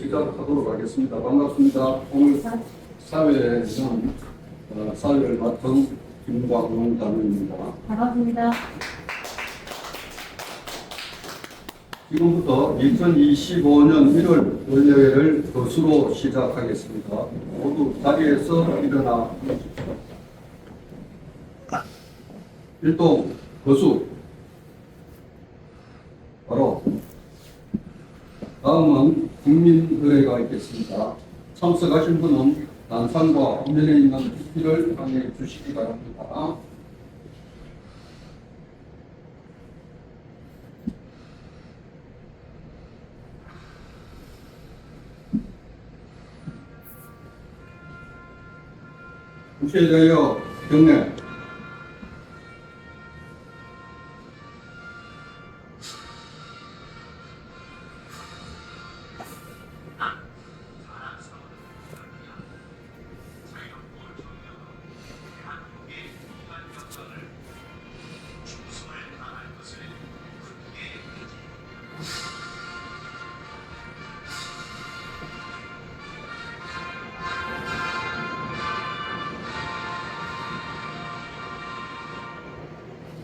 시작하도록 하겠습니다. 반갑습니다. 오늘 사회에는 사회를 맡은 김광용 단원입니다. 반갑습니다. 지금부터 2025년 1월 월요일을 거수로 시작하겠습니다. 모두 자리에서 일어나 주십시오. 일동 거수. 바로 다음은 국민의례가 있겠습니다. 참석하신 분은 난상과 화면에 있는 PP를 확인해 주시기 바랍니다. 국회에 대하여 경례.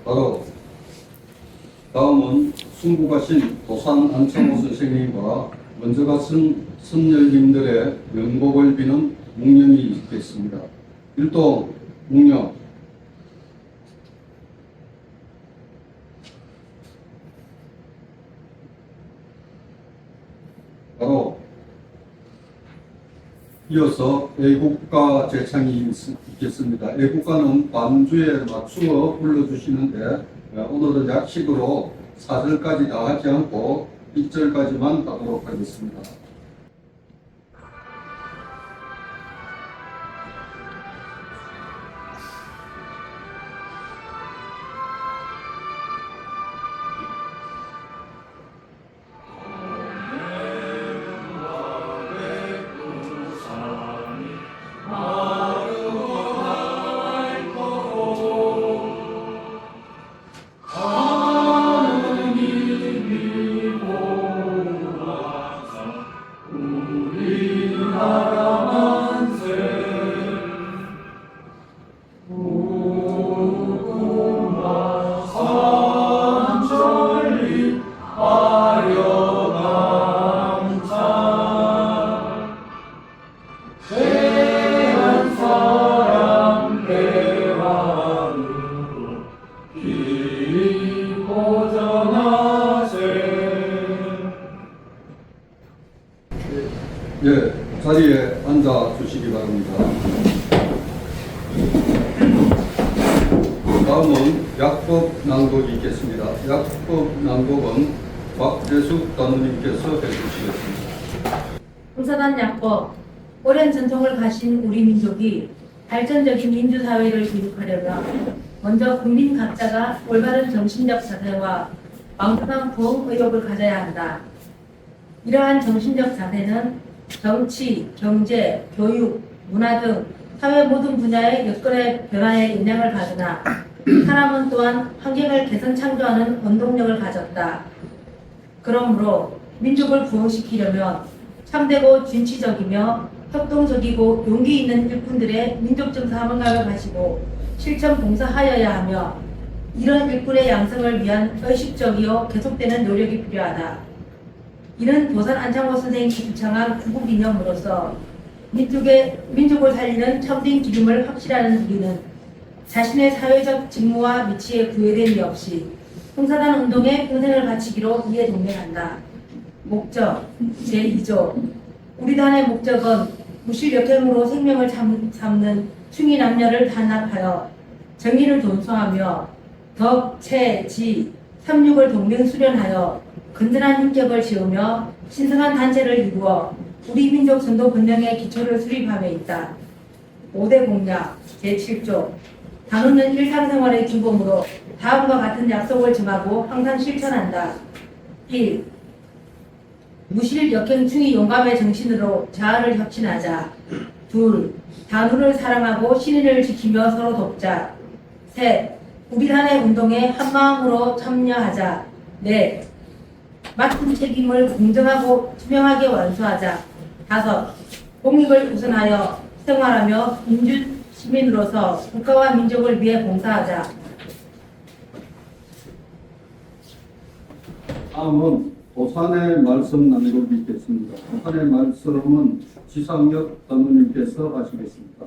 바로 다음은 순국하신 도산 안창호 선생님과 먼저 가신 선열님들의 명복을 비는 묵념이 있겠습니다. 일동 묵념. 바로 이어서 애국가 제창이 있겠습니다. 애국가는 반주에 맞추어 불러주시는데 오늘은 약식으로 4절까지 다 하지 않고 1절까지만 하도록 하겠습니다. 예, 자리에 앉아 주시기 바랍니다. 다음은 약법 낭독이 있겠습니다. 약법 낭독은 박재숙 단원님께서 해주시겠습니다. 공사단 약법. 오랜 전통을 가진 우리 민족이 발전적인 민주사회를 기록하려면 먼저 국민 각자가 올바른 정신적 자세와 완전한 부흥 의욕을 가져야 한다. 이러한 정신적 자세는 정치, 경제, 교육, 문화 등 사회 모든 분야의 여건의 변화에 영향을 받으나 사람은 또한 환경을 개선 창조하는 원동력을 가졌다. 그러므로 민족을 부흥시키려면 참되고 진취적이며 협동적이고 용기 있는 일꾼들의 민족적 사명감을 가지고 실천 봉사하여야 하며 이런 일꾼의 양성을 위한 의식적이요 계속되는 노력이 필요하다. 이는 도산 안창호 선생님이 주창한 구국 이념으로서 민족을 살리는 첨딩 기름을 확실하는 우리는 자신의 사회적 직무와 위치에 구애됨이 없이 공사단 운동에 평생을 바치기로 이해 동맹한다. 목적 제2조. 우리 단의 목적은 무실역행으로 생명을 삼는 충이 남녀를 단합하여 정의를 존수하며 덕, 체, 지, 삼육을 동맹 수련하여 건전한 인격을 지으며 신성한 단체를 이루어 우리 민족 전도 본령의 기초를 수립함에 있다. 5대 공약 제7조. 단원은 일상생활의 기본으로 다음과 같은 약속을 정하고 항상 실천한다. 1. 무실 역행충이 용감의 정신으로 자아를 혁신하자. 2. 단원을 사랑하고 신인을 지키며 서로 돕자. 3. 우리 단의 운동에 한마음으로 참여하자. 4. 맡은 책임을 공정하고 투명하게 완수하자. 5. 공익을 우선하여 생활하며 민주 시민으로서 국가와 민족을 위해 봉사하자. 다음은 도산의 말씀 나누고 있겠습니다. 도산의 말씀은 지상혁 단원님께서 하시겠습니다.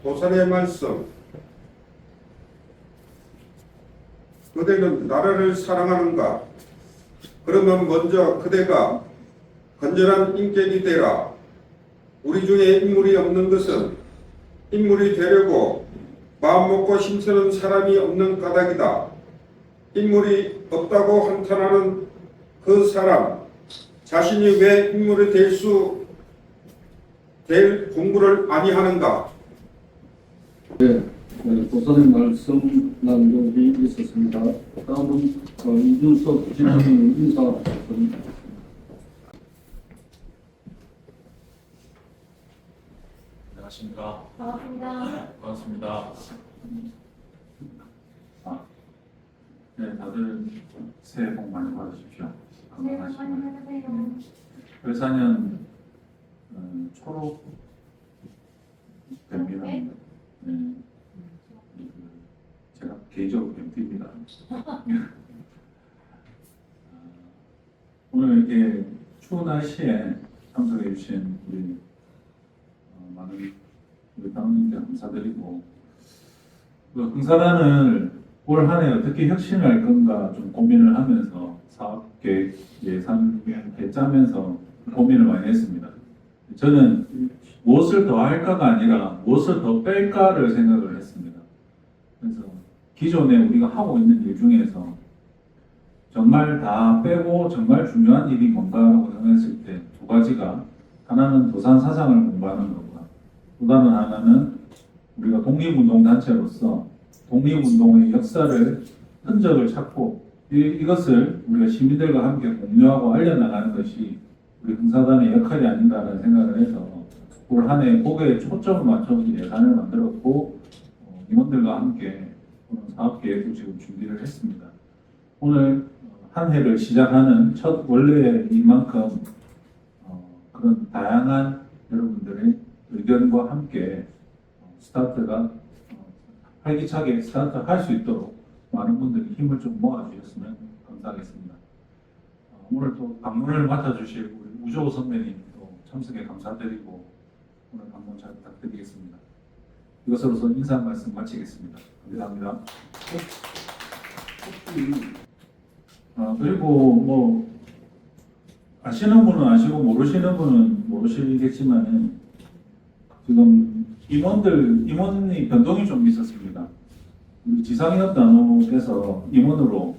도산의 말씀. 그대는 나라를 사랑하는가? 그러면 먼저 그대가 건전한 인격이 되라. 우리 중에 인물이 없는 것은 인물이 되려고 마음 먹고 힘쓰는 사람이 없는 까닭이다. 인물이 없다고 한탄하는 그 사람 자신이 왜 인물이 될 공부를 아니하는가? 네, 도산의 말씀 나누기 있었습니다. 다음은 이준석 부지사님 인사 드립니다. 안녕하십니까. 반갑습니다. 반갑습니다. 네, 다들 새해 복 많이 받으십시오. 건강하시고. 회사년 초록 뱀이라는 네, 제가 개인적으로 뱀띠입니다. 오늘 이렇게 추운 날씨에 참석해 주신 우리 많은 우리 당원님께 감사드리고 그 흥사단을 올 한 해 어떻게 혁신할 건가 좀 고민을 하면서 사업계획 예산 짜면서 고민을 많이 했습니다. 저는 무엇을 더 할까가 아니라 무엇을 더 뺄까를 생각을 했습니다. 그래서 기존에 우리가 하고 있는 일 중에서 정말 다 빼고 정말 중요한 일이 뭔가라고 생각했을 때 2가지가 하나는 도산 사상을 공부하는 거고 또 다른 하나는 우리가 독립운동 단체로서 독립운동의 역사를 흔적을 찾고 이것을 우리가 시민들과 함께 공유하고 알려나가는 것이 우리 흥사단의 역할이 아닌가라는 생각을 해서 올 한 해 거기에 초점을 맞춰서 예산을 만들었고 임원들과 함께 사업 계획도 지금 준비를 했습니다. 오늘 한 해를 시작하는 첫 원래인 만큼 그런 다양한 여러분들의 의견과 함께 스타트가 활기차게 스타트할 수 있도록 많은 분들이 힘을 좀 모아주셨으면 감사하겠습니다. 오늘 또 방문을 맡아주실 우리 우조 선배님 또 참석에 감사드리고 오늘 방문 잘 부탁드리겠습니다. 이것으로서 인사 말씀 마치겠습니다. 감사합니다. 그리고 뭐 아시는 분은 아시고 모르시는 분은 모르시겠지만은 지금 임원이 변동이 좀 있었습니다. 우리 지상협 단원에서 임원으로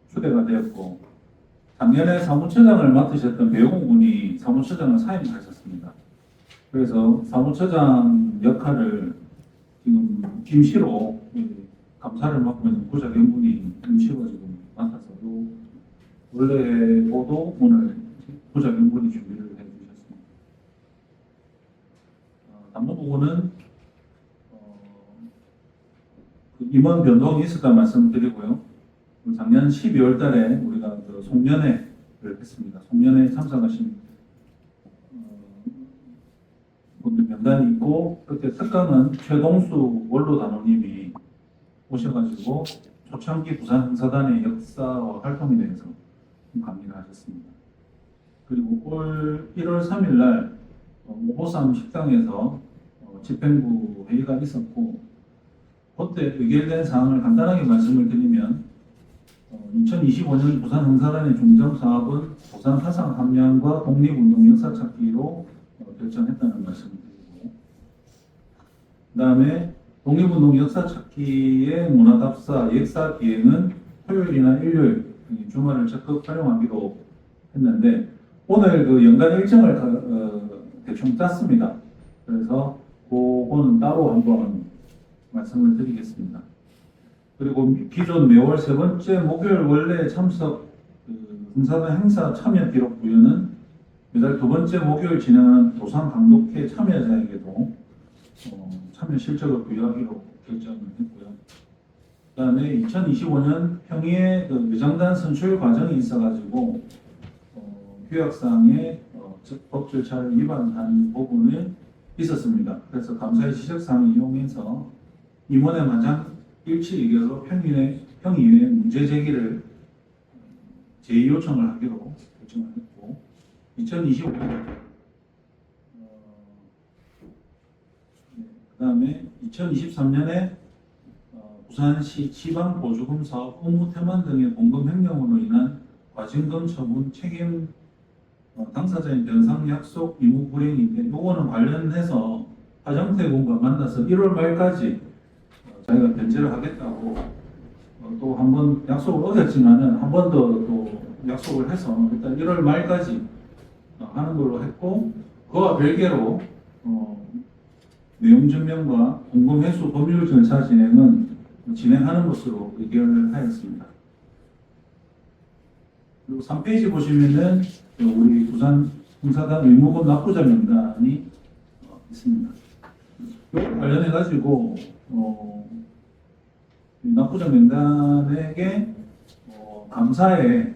초대가 되었고 작년에 사무처장을 맡으셨던 배용훈 군이 사무처장을 사임하셨습니다. 그래서 사무처장 역할을 지금 김씨로 감사를 맡고 있는 부장님분이 김씨로 지금 맡아서 원래보도 오늘 부장님분이 준비를 해주셨습니다. 단무부는 그 임원 변동이 있을까 말씀드리고요. 작년 12월 달에 우리가 그 송년회를 했습니다. 송년회에 참석하신 분들 명단이 있고 그때 특강은 최동수 원로 단원님이 오셔가지고 초창기 부산 흥사단의 역사와 활동에 대해서 강의를 하셨습니다. 그리고 올 1월 3일 날 오보삼 식당에서 집행부 회의가 있었고 그때 의결된 사항을 간단하게 말씀을 드리면 2025년 부산 흥사단의 중점 사업은 부산 사상 함량과 독립운동 역사 찾기로 결정했다는 말씀을 드리고 그 다음에 독립운동 역사 찾기의 문화답사 역사 기행은 토요일이나 일요일 주말을 적극 활용하기로 했는데 오늘 그 연간 일정을 대충 짰습니다. 그래서 그거는 따로 한번 말씀을 드리겠습니다. 그리고 기존 매월 3번째 목요일 원래 참석 흥사단 행사 참여 기록 부여는 매달 2번째 목요일 진행하는 도산 강독회 참여자에게도 참여 실적을 부여하기로 결정을 했고요. 그다음에 2025년 평의에 그 외장단 선출 과정이 있어가지고 규약상의 법 절차를 위반한 부분이 있었습니다. 그래서 감사의 지적사항을 이용해서 임원의 만장 일치 의결로 평의에 문제 제기를 제의 요청을 하기로 결정을 했고 2025년 그다음에 2023년에 부산시 지방보조금 사업 업무 태만 등의 공금 횡령으로 인한 과징금 처분 책임 당사자인 변상 약속 의무 불이행인데 요거는 관련해서 하정태 군과 만나서 1월 말까지 자기가 변제를 하겠다고 또 한 번 약속을 어겼지만은 한 번 더 또 약속을 해서 일단 1월 말까지 하는 걸로 했고 그와 별개로 내용 증명과 공금 회수 법률 절차 진행은 진행하는 것으로 의결하였습니다. 그리고 3페이지 보시면은 우리 부산 공사단 의무금 납부자 명단이 있습니다. 이와 관련해 가지고 납부자 명단에게 감사의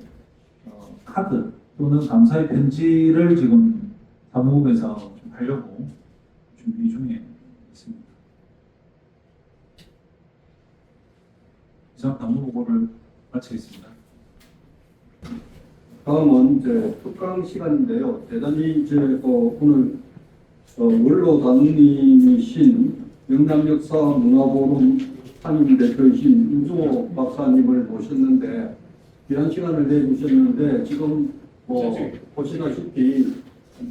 카드 또는 감사의 편지를 지금 사무국에서 좀 하려고 준비 중에 있습니다. 이상 당무 보고를 마치겠습니다. 다음은 이제 특강 시간인데요. 대단히 이제 오늘 원로 단님이신 영남역사문화보름 한임 대표이신 윤중호 박사님을 모셨는데 귀한 시간을 내주셨는데 지금 보시다시피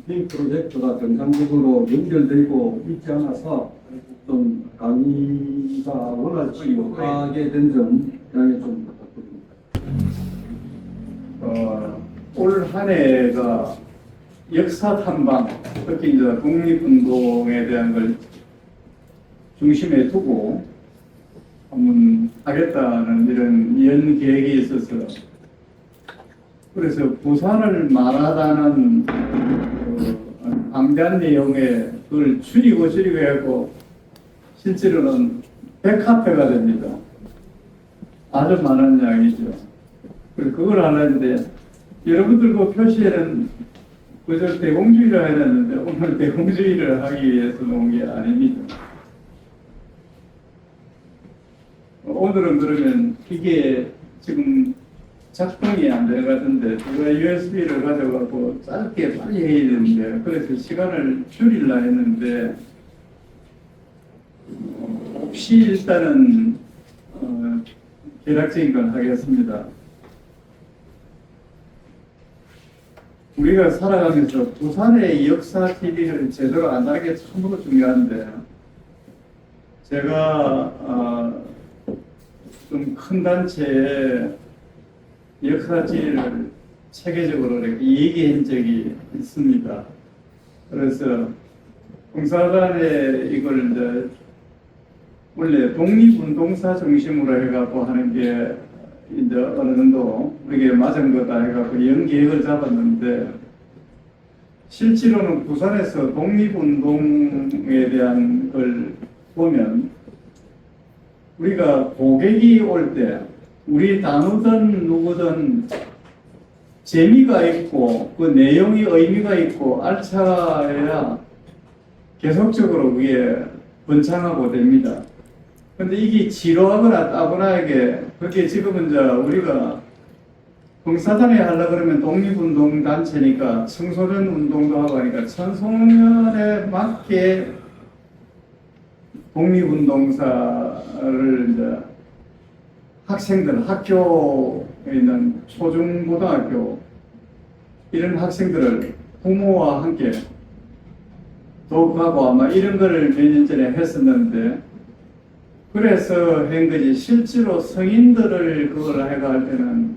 빔 프로젝트가 정상적으로 연결되고 있지 않아서 좀 강의가 원활치 못하게 된 점 양해 좀 부탁드립니다. 올 한 해가 역사 탐방, 특히 이제 독립운동에 대한 걸 중심에 두고 한번 하겠다는 이런 연 계획이 있어서 그래서 부산을 말하다는 방대한 내용에 그걸 줄이고 해고 실제로는 100카페가 됩니다. 아주 많은 양이죠. 그래서 그걸 하려는데 여러분들 그 표시에는 그저 대공주의를 해야 되는데 오늘 대공주의를 하기 위해서 놓은 게 아닙니다. 오늘은 그러면 이게 지금 작동이 안 되는 것 같은데 제가 USB를 가져가고 짧게 빨리 해야 되는데 그래서 시간을 줄이려 했는데 혹시 일단은 개략적인 걸 하겠습니다. 우리가 살아가면서 부산의 역사 TV를 제대로 안다는 게 참으로 중요한데 제가 좀 큰 단체에 역사 지리를 체계적으로 이렇게 얘기한 적이 있습니다. 그래서 공사단에 이걸 이제 원래 독립운동사 중심으로 해갖고 하는 게 이제 어느 정도 우리에게 맞은 거다 해갖고 연계획을 잡았는데 실제로는 부산에서 독립운동에 대한 걸 보면 우리가 고객이 올 때 우리 단어든 누구든 재미가 있고 그 내용이 의미가 있고 알차야 계속적으로 그게 번창하고 됩니다. 근데 이게 지루하거나 따분하게 그게 지금은 이제 우리가 봉사단에 하려고 그러면 독립운동 단체니까 청소년 운동도 하고 하니까 청소년에 맞게 독립운동사를 이제 학생들, 학교에 있는 초중고등학교 이런 학생들을 부모와 함께 도움하고 아마 이런 거를 몇 년 전에 했었는데 그래서 한 거지 실제로 성인들을 그걸 해가 할 때는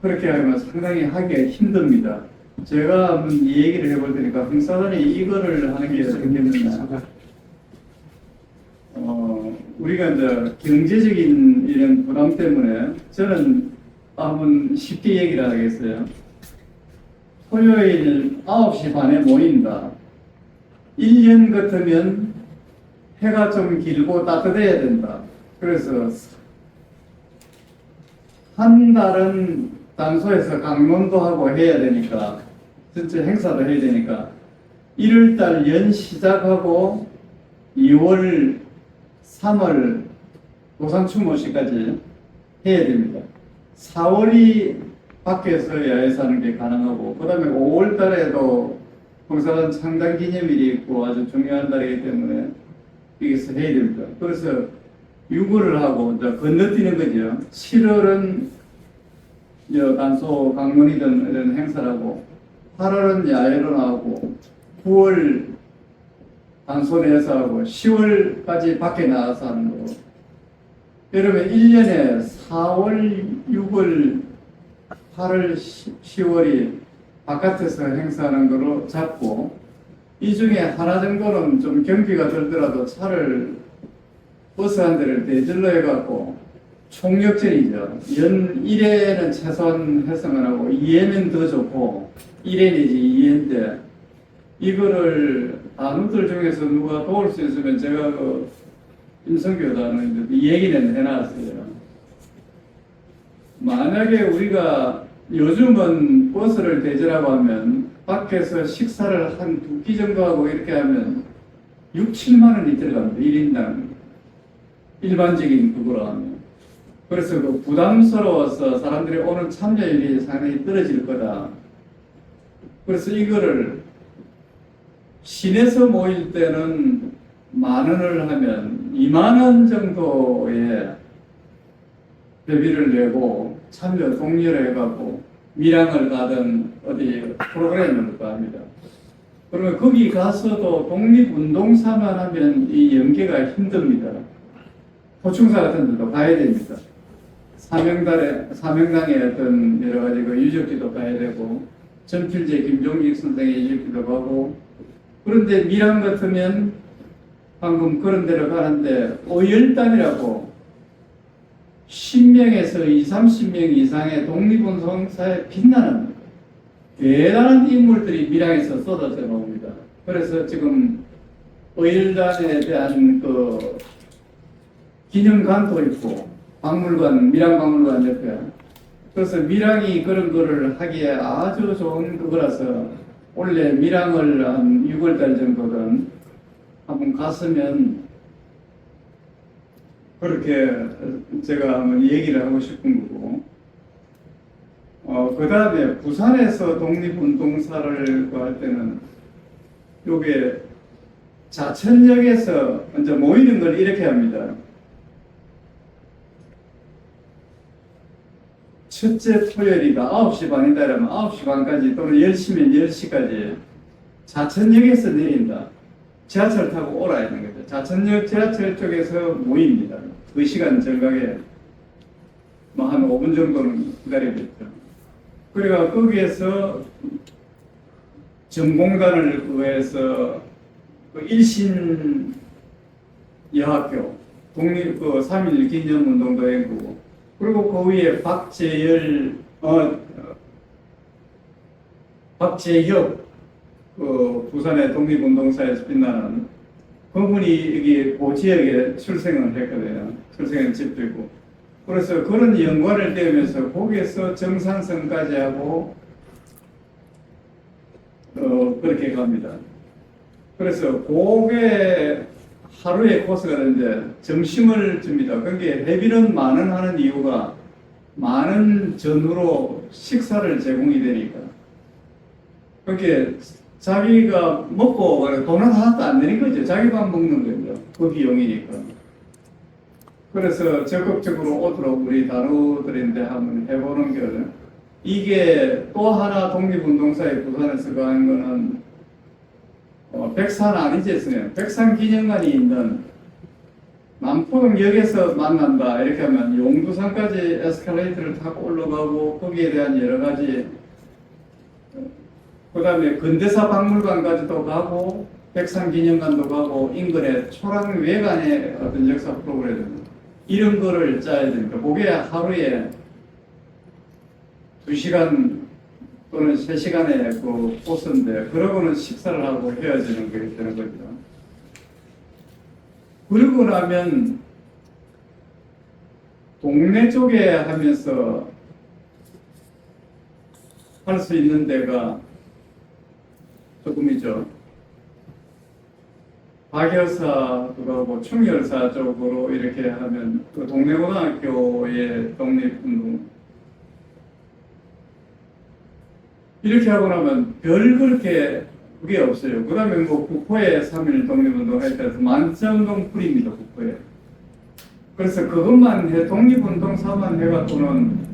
그렇게 하면 상당히 하기가 힘듭니다. 제가 한번 이 얘기를 해볼 테니까 흥사단이 이거를 하는 게 생겼는데 우리가 이제 경제적인 이런 부담 때문에 저는 한번 쉽게 얘기를 하겠어요. 토요일 9시 반에 모인다. 1년 같으면 해가 좀 길고 따뜻해야 된다. 그래서 한 달은 단소에서 강론도 하고 해야 되니까, 전체 행사도 해야 되니까 1월달 연 시작하고 2월, 3월 도산추모시까지 해야 됩니다. 4월이 밖에서 야외에서 하는 게 가능하고, 그 다음에 5월 달에도 봉사단 창단 기념일이 있고 아주 중요한 달이기 때문에 여기서 해야 됩니다. 그래서 6월을 하고 이제 건너뛰는 거죠. 7월은 단소 강론이든 이런 행사를 하고, 8월은 야외로 나오고, 9월 단소 내에서 하고, 10월까지 밖에 나가서 하는 거고. 여러분 1년에 4월, 6월, 8월, 10월이 바깥에서 행사하는 거로 잡고, 이 중에 하나 정도는 좀 경비가 들더라도 차를 버스 한 대를 대절로 해갖고 총력전이죠. 연 1회는 최소한 해서만 하고 2회는 더 좋고 1회 내지 2회인데, 이거를 단우들 중에서 누가 도울 수 있으면 제가 그 임성교 단우인데 이 얘기는 해놨어요. 만약에 우리가 요즘은 버스를 대절하고 하면 밖에서 식사를 한 2끼 정도 하고 이렇게 하면 6, 7만 원이 들어갑니다. 1인당. 일반적인 그거로 하면. 그래서 그 부담스러워서 사람들이 오는 참여율이 상당히 떨어질 거다. 그래서 이거를 시내에서 모일 때는 10,000원을 하면 20,000원 정도의 대비를 내고 참여 독려를 해갖고 밀양을 가든 어디 프로그램을 합니다. 그러면 거기 가서도 독립운동사만 하면 이 연계가 힘듭니다. 포충사 같은 데도 가야 됩니다. 사명당의 어떤 여러 가지 그 유적지도 가야 되고, 전필제 김종익 선생의 유적지도 가고, 그런데 밀양 같으면 방금 그런 데로 가는데 오열단이라고 10명에서 20, 30명 이상의 독립운동사에 빛나는 대단한 인물들이 밀양에서 쏟아져 나옵니다. 그래서 지금 오열단에 대한 그 기념관도 있고, 박물관, 밀양박물관 옆에. 그래서 밀양이 그런 거를 하기에 아주 좋은 그거라서 원래 밀양을 한 6월달 정도든 한번 갔으면 그렇게 제가 한번 얘기를 하고 싶은 거고, 그 다음에 부산에서 독립운동사를 할 때는 요게 자천역에서 이제 모이는 걸 이렇게 합니다. 첫째 토요일이다. 9시 반이다. 이러면 9시 반까지 또는 10시면 10시까지 자천역에서 내린다. 지하철 타고 오라 하는 거죠. 자천역 지하철 쪽에서 모입니다. 그 시간 정각에 뭐 한 5분 정도는 기다리겠죠. 그래가 거기에서 전공단을 구해서 그 일신 여학교 독립 그 3.1 기념운동도 했고, 그리고 그 위에 박재혁 그 부산의 독립운동사에서 빛나는 그분이 여기 그 지역에 출생을 했거든요. 출생한 집도 있고. 그래서 그런 연관을 떼면서 거기에서 정산성까지 하고 그렇게 갑니다. 그래서 그게 하루의 코스가 되는데 점심을 줍니다. 그게 해비는 10,000원 하는 이유가 10,000원 전후로 식사를 제공이 되니까. 그렇게 자기가 먹고 돈은 하나도 안 내는 거죠. 자기만 먹는 거죠. 그 비용이니까. 그래서 적극적으로 오도록 우리 단우들인데 한번 해보는 거는, 이게 또 하나 독립운동사에 부산에서 가는 거는 백산 아니지, 선생님. 백산 기념관이 있는 남포동역에서 만난다. 이렇게 하면 용두산까지 에스컬레이터를 타고 올라가고, 거기에 대한 여러 가지, 그 다음에 근대사 박물관까지도 가고, 백산 기념관도 가고, 인근의 초랑 외관의 어떤 역사 프로그램, 이런 거를 짜야 됩니다. 그게 하루에 2시간 또는 3시간의 그 코스인데, 그러고는 식사를 하고 헤어지는 게 되는 거죠. 그러고 나면 동네 쪽에 하면서 할 수 있는 데가 조금이죠. 박여사, 그거 충열사 쪽으로 이렇게 하면 그 동네고등학교의 독립운동 이렇게 하고 나면 별 그렇게 그게 없어요. 그 다음에 국포에 3.1 독립운동 할 때도 만점동 뿌립니다, 국포에. 그래서 그것만 해, 독립운동사만 해갖고는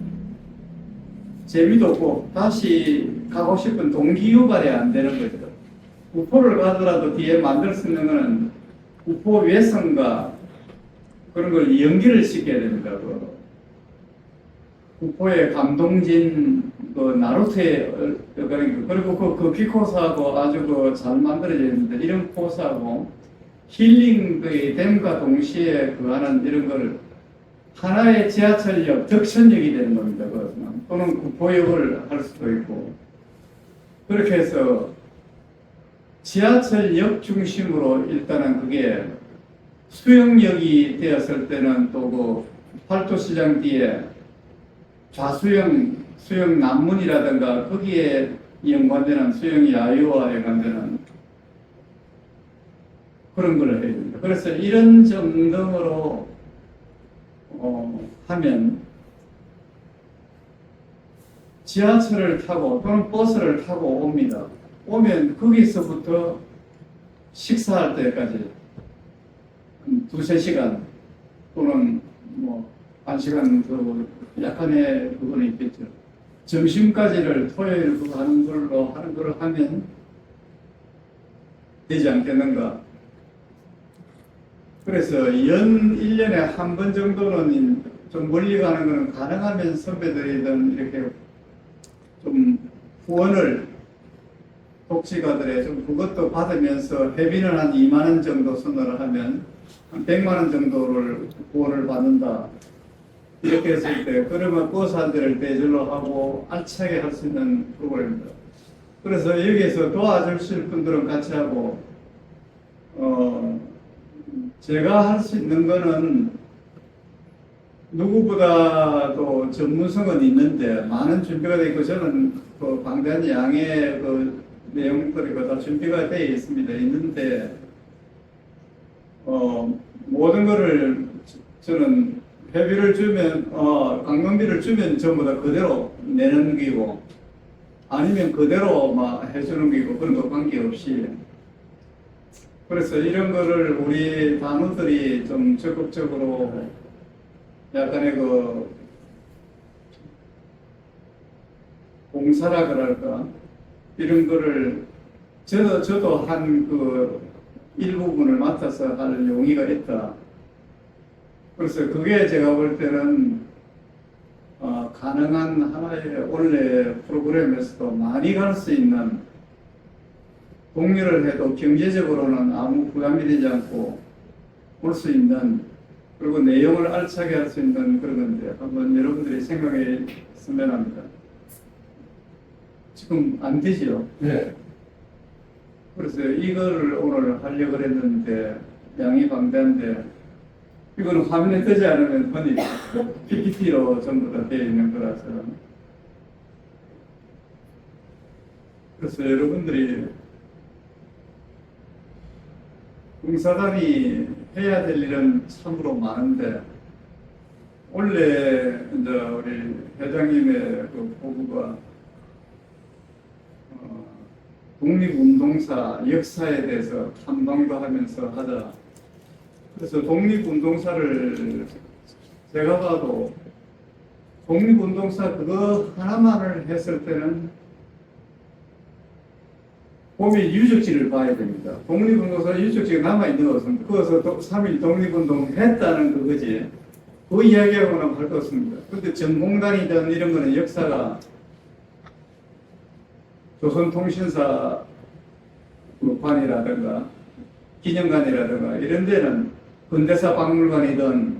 재미도 없고 다시 가고 싶은 동기 유발이 안 되는 거죠. 국포를 가더라도 뒤에 만들 수 있는 거는 국포 외성과 그런 걸 연기를 시켜야 됩니다. 국포의 감동진 나루토의 그리고 그 기코사하고 아주 잘 만들어져 있는데 이런 코스하고 힐링의 댐과 동시에 하는 이런 걸 하나의 지하철역, 덕천역이 되는 겁니다. 또는 국포역을 할 수도 있고 그렇게 해서 지하철역 중심으로 일단은 그게 수영역이 되었을 때는 또 팔도시장 뒤에 좌수영 수영 남문이라든가 거기에 연관되는 수영 야유와 연관되는 그런 걸 해야 됩니다. 그래서 이런 정도로 하면 지하철을 타고 또는 버스를 타고 옵니다. 오면 거기서부터 식사할 때까지 2~3시간 또는 1시간 그 약간의 그거는 있겠죠. 점심까지를 토요일 그거 하는 걸로 하면 되지 않겠는가. 그래서 1년에 한 번 정도는 좀 멀리 가는 것은 가능하면 선배들이든 이렇게 좀 후원을 독지가들의 좀 그것도 받으면서 회비는 한 2만 원 정도 선언을 하면 한 100만 원 정도를 후원을 받는다. 이렇게 했을 때 그러면 버스 한 대를 대절로 하고 알차게 할 수 있는 프로그램입니다. 그래서 여기에서 도와주실 분들은 같이 하고 제가 할 수 있는 거는 누구보다도 전문성은 있는데 많은 준비가 되어 있고 저는 그 방대한 양의 그 내용들이 다 준비가 되어 있습니다. 있는데 모든 거를 저는 회비를 주면 강론비를 주면 전부 다 그대로 내는 기고 아니면 그대로 막 해주는 기고 그런 거 관계없이 그래서 이런 거를 우리 단원들이 좀 적극적으로 약간의 그 봉사라 그럴까 이런 거를 저도 한 그 일부분을 맡아서 할 용의가 있다. 그래서 그게 제가 볼 때는 가능한 하나의 원래 프로그램에서도 많이 갈 수 있는 독려를 해도 경제적으로는 아무 부담이 되지 않고 올 수 있는 그리고 내용을 알차게 할 수 있는 그런 건데 한번 여러분들이 생각해 보면 합니다. 지금 안 되지요? 네. 그래서 이거를 오늘 하려고 했는데 양이 방대한데 이거는 화면에 뜨지 않으면 흔히 PPT로 전부 다 되어 있는 거라서 그래서 여러분들이 봉사단이 해야 될 일은 참으로 많은데 원래 이제 우리 회장님의 그 포부가 독립운동사 역사에 대해서 탐방도 하면서 하자. 그래서 독립운동사를 제가 봐도 독립운동사 그거 하나만을 했을 때는 보면 유적지를 봐야 됩니다. 독립운동사 유적지가 남아있는 것은 그것을 3.1 독립운동 했다는 그거지. 그 이야기하고는 할 거 없습니다. 그런데 전공단이든 이런 거는 역사가 조선통신사 관이라든가 기념관이라든가 이런 데는 근대사 박물관이든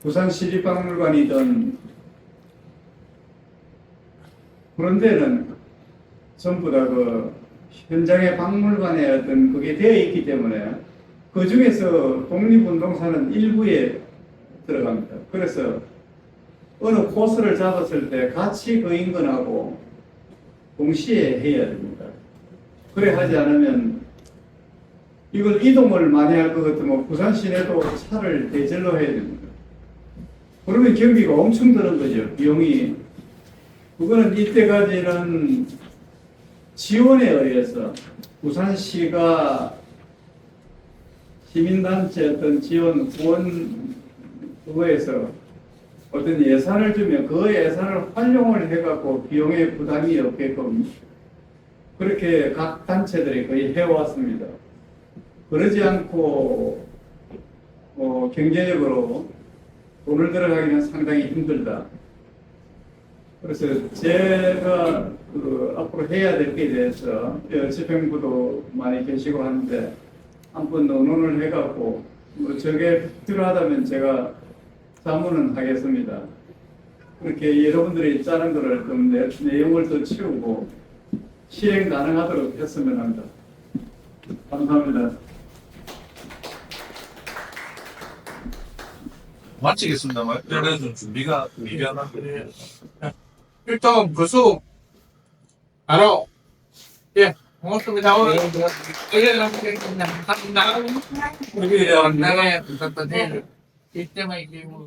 부산시립박물관이든 그런 데는 전부 다 그 현장의 박물관에 어떤 그게 되어 있기 때문에 그 중에서 독립운동사는 일부에 들어갑니다. 그래서 어느 코스를 잡았을 때 같이 그 인근하고 동시에 해야 됩니다. 그래 하지 않으면 이걸 이동을 많이 할 것 같으면 부산 시내도 차를 대절로 해야 됩니다. 그러면 경비가 엄청 드는 거죠. 비용이. 그거는 이때까지는 지원에 의해서 부산시가 시민단체 어떤 지원 후원 그거에서 어떤 예산을 주면 그 예산을 활용을 해갖고 비용에 부담이 없게끔 그렇게 각 단체들이 거의 해왔습니다. 그러지 않고 경제적으로 돈을 들어가기는 상당히 힘들다. 그래서 제가 앞으로 해야 될 게 대해서 집행부도 많이 계시고 하는데 한번 논의를 해갖고 저게 필요하다면 제가 자문은 하겠습니다. 그렇게 여러분들이 짜는 거를 좀 내용을 더 채우고 실행 가능하도록 했으면 합니다. 감사합니다. 마치겠습니다. 그래서 준비가 미비하다는데 일단 벌써 바로 예 고맙습니다. 오늘 감사합니다. 우리 나라에 부탁드립니다. 이때만 이게 뭐